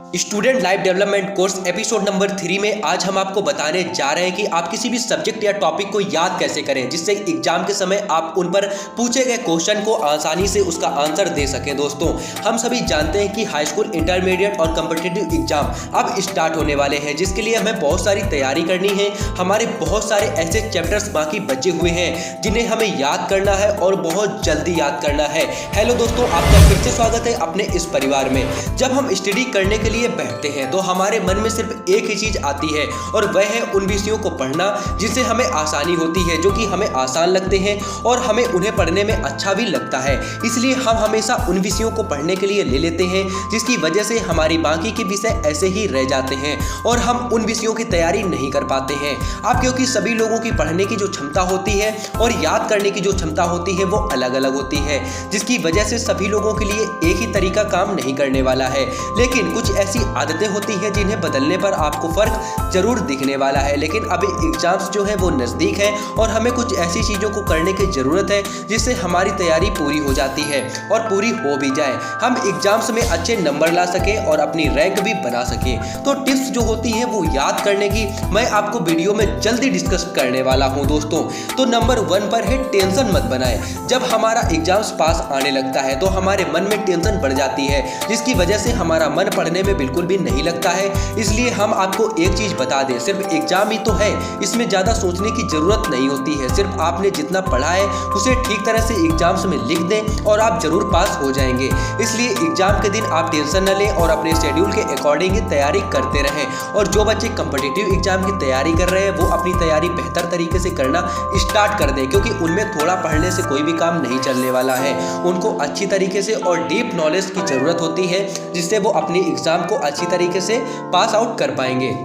Student life development course episode number 3 में आज हम आपको बताने जा रहे हैं कि आप किसी भी सब्जेक्ट या टॉपिक को याद कैसे करें जिससे एग्जाम के समय आप उन पर पूछे गए क्वेश्चन को आसानी से उसका आंसर दे सकें। दोस्तों, हम सभी जानते हैं कि हाई स्कूल, इंटरमीडिएट और कॉम्पिटिटिव एग्जाम अब स्टार्ट होने वाले हैं, जिसके लिए हमें बहुत सारी तैयारी करनी है। हमारे बहुत सारे ऐसे चैप्टर्स बाकी बचे हुए हैं जिन्हें हमें याद करना है और बहुत जल्दी याद करना है। हेलो दोस्तों, आपका फिर से स्वागत है अपने इस परिवार में। जब हम स्टडी करने के लिए बैठते हैं तो हमारे मन में सिर्फ एक ही चीज आती है और वह है उन विषयों को पढ़ना जिससे हमें आसानी होती है, जो कि हमें आसान लगते हैं और हमें उन्हें पढ़ने में अच्छा भी लगता है। इसलिए हम हमेशा उन विषयों को पढ़ने के लिए ले लेते हैं जिसकी वजह से हमारी बाकी के विषय ऐसे ही रह जाते हैं और हम उन विषयों की तैयारी नहीं कर पाते हैं। अब क्योंकि सभी लोगों की पढ़ने की जो क्षमता होती है और याद करने की जो क्षमता होती है वो अलग अलग होती है, जिसकी वजह से सभी लोगों के लिए एक ही तरीका काम नहीं करने वाला है। लेकिन कुछ ऐसी आदतें होती हैं जिन्हें बदलने पर आपको फर्क जरूर दिखने वाला है। लेकिन अभी एग्जाम्स जो है वो नजदीक है और हमें कुछ ऐसी चीजों को करने की जरूरत है जिससे हमारी तैयारी पूरी हो जाती है और पूरी हो भी जाए, हम एग्जाम्स में अच्छे नंबर ला सके और अपनी रैंक भी बना सके। तो टिप्स जो होती है वो याद करने की मैं आपको वीडियो में जल्दी डिस्कस करने वाला हूं दोस्तों। तो नंबर 1 पर है टेंशन मत बनाए। जब हमारा एग्जाम्स पास आने लगता है तो हमारे मन में टेंशन बढ़ जाती है, जिसकी वजह से हमारा मन पढ़ने में बिल्कुल भी नहीं लगता है। इसलिए हम आपको एक चीज बता दें, सिर्फ एग्जाम ही तो है, इसमें ज्यादा सोचने की जरूरत नहीं होती है। सिर्फ आपने जितना पढ़ा है उसे ठीक तरह से एग्जाम्स में लिख दें और आप जरूर पास हो जाएंगे। इसलिए एग्जाम के दिन आप टेंशन न लें और अपने शेड्यूल के अकॉर्डिंग ही तैयारी करते रहें। और जो बच्चे कॉम्पिटिटिव एग्जाम की तैयारी कर रहे हैं वो अपनी तैयारी बेहतर तरीके से करना स्टार्ट कर दें, क्योंकि उनमें थोड़ा पढ़ने से कोई भी काम नहीं चलने वाला है। उनको अच्छी तरीके से और डीप नॉलेज की जरूरत होती है जिससे वो अपनी एग्जाम को अच्छी तरीके से पास आउट कर पाएंगे।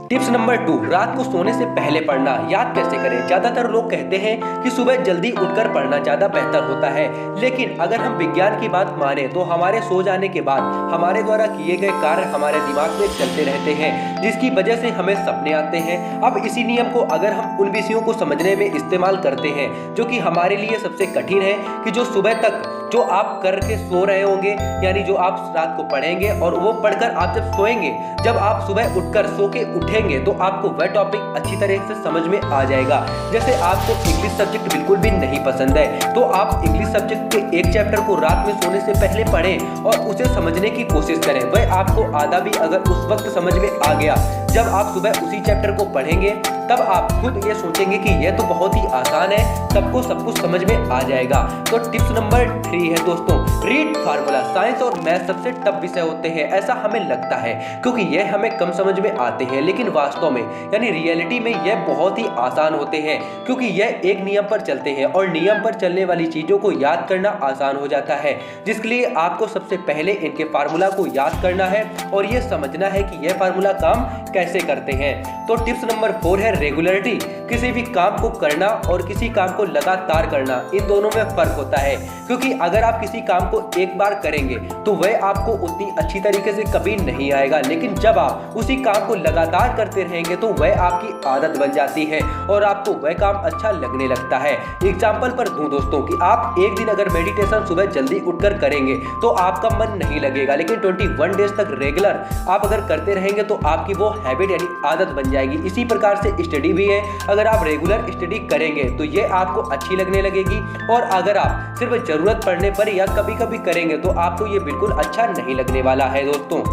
टिप्स नंबर 2, रात को सोने से पहले पढ़ना। याद कैसे करें? ज्यादातर लोग कहते हैं कि सुबह जल्दी उठकर पढ़ना ज्यादा बेहतर होता है, लेकिन अगर हम विज्ञान की बात माने तो हमारे सो जाने के बाद हमारे द्वारा किए गए कार्य हमारे दिमाग में चलते रहते हैं, जिसकी वजह से हमें सपने आते हैं। अब इसी नियम को अगर हम उन विषयों को समझने में इस्तेमाल करते हैं जो कि हमारे लिए सबसे कठिन है, कि जो सुबह तक जो आप करके सो रहे होंगे, यानी जो आप रात को पढ़ेंगे और वो पढ़कर आप जब सोएंगे, जब आप सुबह उठकर सो के उठेंगे तो आपको वह टॉपिक अच्छी तरह से समझ में आ जाएगा। जैसे आपको इंग्लिश सब्जेक्ट बिल्कुल भी नहीं पसंद है तो आप इंग्लिश सब्जेक्ट के एक चैप्टर को रात में सोने से पहले पढ़ें और उसे समझने की कोशिश करें। वह आपको आधा भी अगर उस वक्त समझ में आ गया, जब आप सुबह उसी चैप्टर को पढ़ेंगे तब आप खुद ये सोचेंगे कि यह तो बहुत ही आसान है, सबको सब कुछ समझ में आ जाएगा। तो टिप्स नंबर 3 है दोस्तों, रीड फार्मूला। साइंस और मैथ सबसे टफ विषय होते हैं, ऐसा हमें लगता है, क्योंकि यह हमें कम समझ में आते हैं, लेकिन वास्तव में यानी रियलिटी में यह बहुत ही आसान होते हैं, क्योंकि यह एक नियम पर चलते हैं और नियम पर चलने वाली चीजों को याद करना आसान हो जाता है, जिसके लिए आपको सबसे पहले इनके फार्मूला को याद करना है और यह समझना है कि यह फार्मूला काम कैसे करते हैं। तो टिप्स नंबर 4 है रेगुलरिटी। किसी भी काम को करना और किसी काम को लगातार करना, इन दोनों में फर्क होता है, क्योंकि अगर आप किसी काम को एक बार करेंगे तो वह आपको उतनी अच्छी तरीके से कभी नहीं आएगा, लेकिन जब आप उसी काम को लगातार करते रहेंगे तो वह आपकी आदत बन जाती है और आपको वह काम अच्छा लगने लगता है। एग्जाम्पल पर दूं दोस्तों कि आप एक दिन अगर मेडिटेशन सुबह जल्दी उठकर करेंगे तो आपका मन नहीं लगेगा, लेकिन 21 डेज तक रेगुलर आप अगर करते रहेंगे तो आपकी वो हैबिट यानी आदत बन जाएगी। इसी प्रकार से स्टडी भी है, अगर आप रेगुलर स्टडी करेंगे तो ये आपको अच्छी लगने लगेगी, और अगर आप सिर्फ जरूरत पड़ने पर या कभी कभी करेंगे तो आपको ये बिल्कुल अच्छा नहीं लगने वाला है दोस्तों।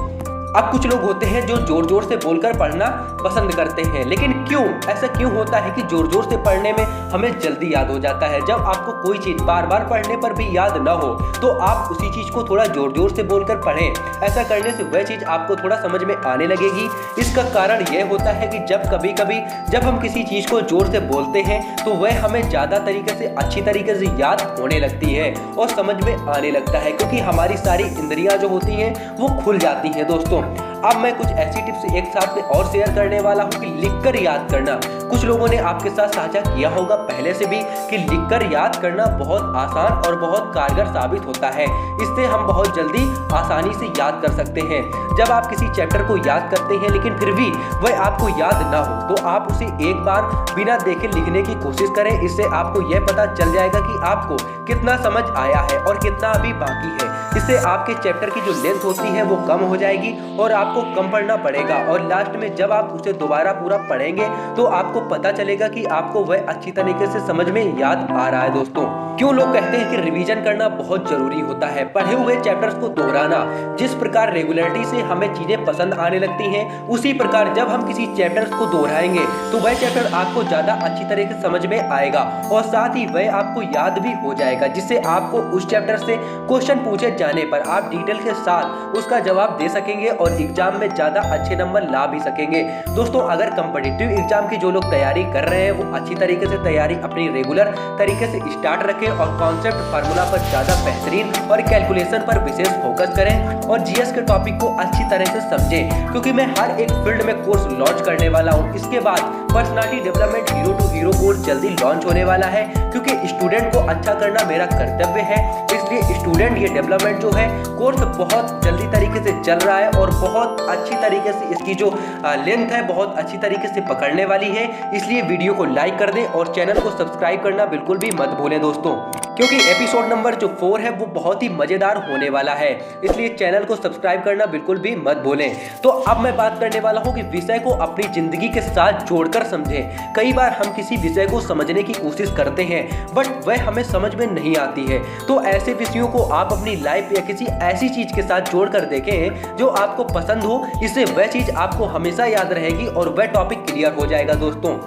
अब कुछ लोग होते हैं जो जोर जोर से बोलकर पढ़ना पसंद करते हैं, लेकिन क्यों ऐसा क्यों होता है कि जोर जोर से पढ़ने में हमें जल्दी याद हो जाता है? जब आपको कोई चीज बार बार पढ़ने पर भी याद न हो तो आप उसी चीज को थोड़ा जोर जोर से बोलकर पढ़ें। ऐसा करने से वह चीज आपको थोड़ा समझ में आने लगेगी। इसका कारण यह होता है कि जब कभी कभी जब हम किसी चीज को जोर से बोलते हैं तो वह हमें ज्यादा तरीके से अच्छी तरीके से याद होने लगती है और समझ में आने लगता है, क्योंकि हमारी सारी इंद्रियां जो होती हैं वो खुल जाती हैं दोस्तों। अब मैं कुछ ऐसी टिप्स एक साथ में और शेयर करने वाला हूँ कि लिखकर याद करना। कुछ लोगों ने आपके साथ साझा किया होगा पहले से भी कि लिखकर याद करना बहुत आसान और बहुत कारगर साबित होता है। इससे हम बहुत जल्दी आसानी से याद कर सकते हैं। जब आप किसी चैप्टर को याद करते हैं लेकिन फिर भी वह आपको याद ना हो तो आप उसे एक बार बिना देखे लिखने की कोशिश करें। इससे आपको यह पता चल जाएगा कि आपको कितना समझ आया है और कितना अभी बाकी है। इससे आपके चैप्टर की जो लेंथ होती है वो कम हो जाएगी और आप आपको कम पढ़ना पड़ेगा और लास्ट में जब आप उसे दोबारा पूरा पढ़ेंगे तो आपको पता चलेगा कि आपको वह अच्छी तरीके से समझ में याद आ रहा है। दोस्तों, क्यों लोग कहते हैं कि रिवीजन करना बहुत जरूरी होता है, पढ़े हुए चैप्टर्स को दोहराना। जिस प्रकार रेगुलरिटी से हमें चीजें पसंद आने लगती हैं, उसी प्रकार जब हम किसी चैप्टर्स को दोहराएंगे तो वह चैप्टर आपको ज्यादा अच्छी तरीके से समझ में आएगा और साथ ही वह आपको याद भी हो जाएगा, जिससे आपको उस चैप्टर से क्वेश्चन पूछे जाने पर आप डिटेल के साथ उसका जवाब दे सकेंगे और एग्जाम में ज्यादा अच्छे नंबर ला भी सकेंगे। दोस्तों, अगर कॉम्पिटिटिव एग्जाम की जो लोग तैयारी कर रहे हैं वो अच्छी तरीके से तैयारी अपनी रेगुलर तरीके से स्टार्ट रखें और कॉन्सेप्ट फार्मूला पर ज्यादा बेहतरीन और कैलकुलेशन पर विशेष फोकस करें और जीएस के टॉपिक को अच्छी तरह से समझें, क्योंकि मैं हर एक फील्ड में कोर्स लॉन्च करने वाला हूं। इसके बाद personality development hero to hero course जल्दी लॉन्च होने वाला है, क्योंकि स्टूडेंट को अच्छा करना मेरा कर्तव्य है। इसलिए स्टूडेंट ये डेवलपमेंट जो है कोर्स बहुत जल्दी तरीके से चल रहा है और बहुत अच्छी तरीके से इसकी जो लेंथ है बहुत अच्छी तरीके से पकड़ने वाली है। इसलिए वीडियो को लाइक कर दें और चैनल को सब्सक्राइब करना बिल्कुल भी मत भूलें दोस्तों, क्योंकि एपिसोड नंबर जो 4 है वो बहुत ही मजेदार होने वाला है। इसलिए चैनल को सब्सक्राइब करना बिल्कुल भी मत भूलें। तो अब मैं बात करने वाला हूं कि विषय को अपनी जिंदगी के साथ जोड़कर समझें। कई बार हम किसी विषय को समझने की कोशिश करते हैं बट वह हमें समझ में नहीं आती है, तो ऐसे विषयों को आप अपनी लाइफ या किसी ऐसी चीज के साथ जोड़कर देखें जो आपको पसंद हो। इससे वह चीज आपको हमेशा याद रहेगी और वह टॉपिक क्लियर हो जाएगा दोस्तों।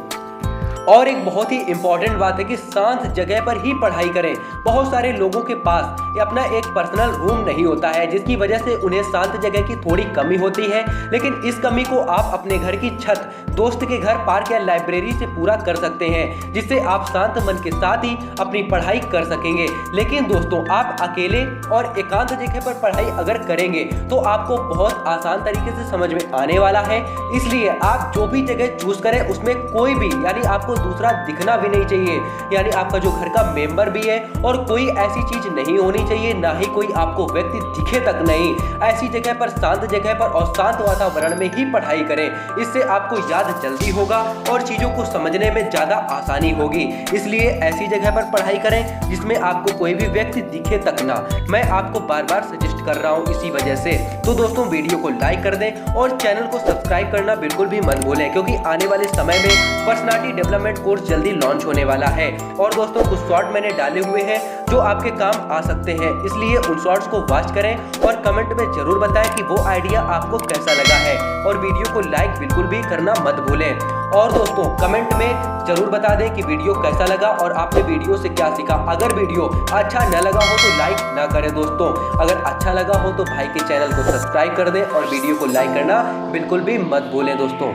और एक बहुत ही इंपॉर्टेंट बात है कि शांत जगह पर ही पढ़ाई करें। बहुत सारे लोगों के पास अपना एक पर्सनल रूम नहीं होता है, जिसकी वजह से उन्हें शांत जगह की थोड़ी कमी होती है, लेकिन इस कमी को आप अपने घर की छत, दोस्त के घर, पार्क या लाइब्रेरी से पूरा कर सकते हैं, जिससे आप शांत मन के साथ ही अपनी पढ़ाई कर सकेंगे। लेकिन दोस्तों, आप अकेले और एकांत जगह पर पढ़ाई अगर करेंगे तो आपको बहुत आसान तरीके से समझ में आने वाला है। इसलिए आप जो भी जगह चूज करें उसमें कोई भी यानी आपको दूसरा दिखना भी नहीं चाहिए, यानी आपका जो घर का मेंबर भी है और कोई ऐसी चीज नहीं होनी चाहिए, ना ही कोई आपको व्यक्ति दिखे तक नहीं। ऐसी जगह पर, शांत जगह पर और शांत वातावरण में ही पढ़ाई करें। इससे आपको याद जल्दी होगा और चीजों को समझने में ज्यादा आसानी होगी। इसलिए ऐसी जगह पर पढ़ाई करें जिसमें आपको कोई भी व्यक्ति दिखे तक ना। मैं आपको बार बार सजेस्ट कर रहा हूं इसी वजह से। तो दोस्तों, वीडियो को लाइक कर दें और चैनल को सब्सक्राइब करना बिल्कुल भी मत भूलें, क्योंकि आने वाले समय में पर्सनालिटी डेवलपमेंट कोर्स जल्दी लॉन्च होने वाला है। और दोस्तों, कुछ शॉर्ट मैंने डाले हुए हैं जो आपके काम आ सकते हैं, इसलिए उन शॉर्ट्स को वॉच करें और कमेंट में जरूर बताएं कि वो आइडिया आपको कैसा लगा है। और वीडियो को लाइक बिल्कुल भी करना मत भूलें। और दोस्तों, कमेंट में जरूर बता दें कि वीडियो कैसा लगा और आपने वीडियो से क्या सीखा। अगर वीडियो अच्छा न लगा हो तो लाइक ना करें दोस्तों। अगर अच्छा लगा हो तो भाई के चैनल को सब्सक्राइब कर दें और वीडियो को लाइक करना बिल्कुल भी मत भूलें दोस्तों।